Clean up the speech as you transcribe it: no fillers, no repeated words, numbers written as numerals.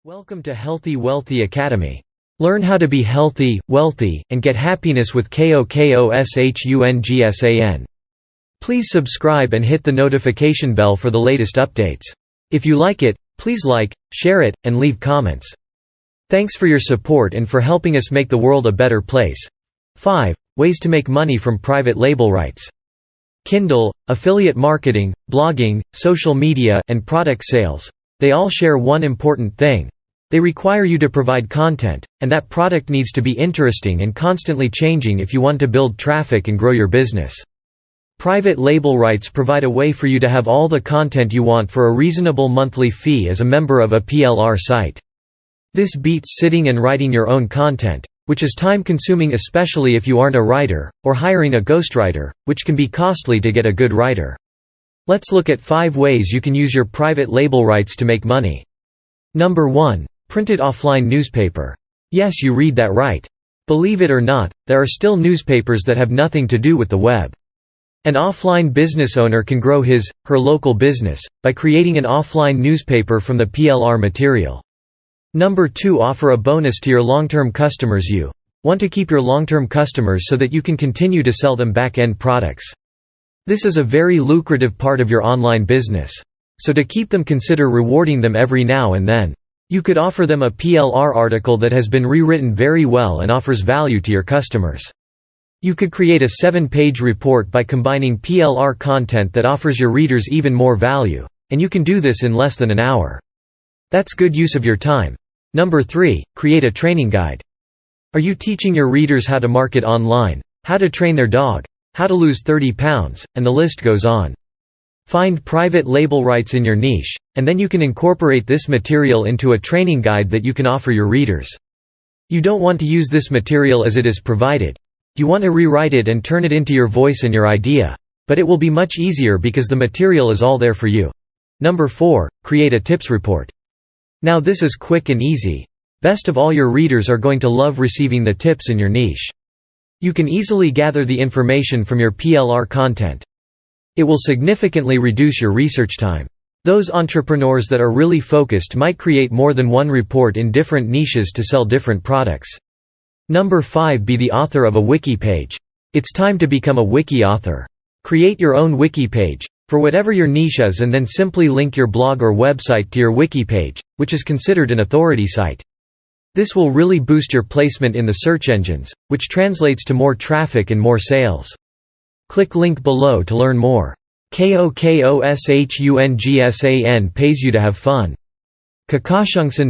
Welcome to Healthy Wealthy Academy. Learn how to be healthy, wealthy, and get happiness with KOKOSHUNGSAN. Please subscribe and hit the notification bell for the latest updates. If you like it, please like, share it, and leave comments. Thanks for your support and for helping us make the world a better place. 5. Ways to make money from private label rights. Kindle, affiliate marketing, blogging, social media, and product sales. They all share one important thing. They require you to provide content, and that product needs to be interesting and constantly changing if you want to build traffic and grow your business. Private label rights provide a way for you to have all the content you want for a reasonable monthly fee as a member of a PLR site. This beats sitting and writing your own content, which is time-consuming especially if you aren't a writer, or hiring a ghostwriter, which can be costly to get a good writer. Let's look at 5 ways you can use your private label rights to make money. Number 1. Printed offline newspaper. Yes, you read that right. Believe it or not, there are still newspapers that have nothing to do with the web. An offline business owner can grow his/her local business by creating an offline newspaper from the PLR material. Number 2. Offer a bonus to your long-term customers. You want to keep your long-term customers so that you can continue to sell them back-end products. This is a very lucrative part of your online business. So to keep them, consider rewarding them every now and then. You could offer them a PLR article that has been rewritten very well and offers value to your customers. You could create a 7-page report by combining PLR content that offers your readers even more value, and you can do this in less than an hour. That's good use of your time. Number 3. Create a training guide. Are you teaching your readers how to market online, how to train their dog, how to lose 30 pounds, and the list goes on? Find private label rights in your niche, and then you can incorporate this material into a training guide that you can offer your readers. You don't want to use this material as it is provided. You want to rewrite it and turn it into your voice and your idea. But it will be much easier because the material is all there for you. Number 4. Create a tips report. Now this is quick and easy. Best of all, your readers are going to love receiving the tips in your niche. You can easily gather the information from your PLR content. It will significantly reduce your research time. Those entrepreneurs that are really focused might create more than one report in different niches to sell different products. Number 5. Be the author of a wiki page. It's time to become a wiki author. Create your own wiki page for whatever your niche is, and then simply link your blog or website to your wiki page, which is considered an authority site. This will really boost your placement in the search engines, which translates to more traffic and more sales. Click link below to learn more. KOKOSHUNGSAN pays you to have fun. Kakashungsan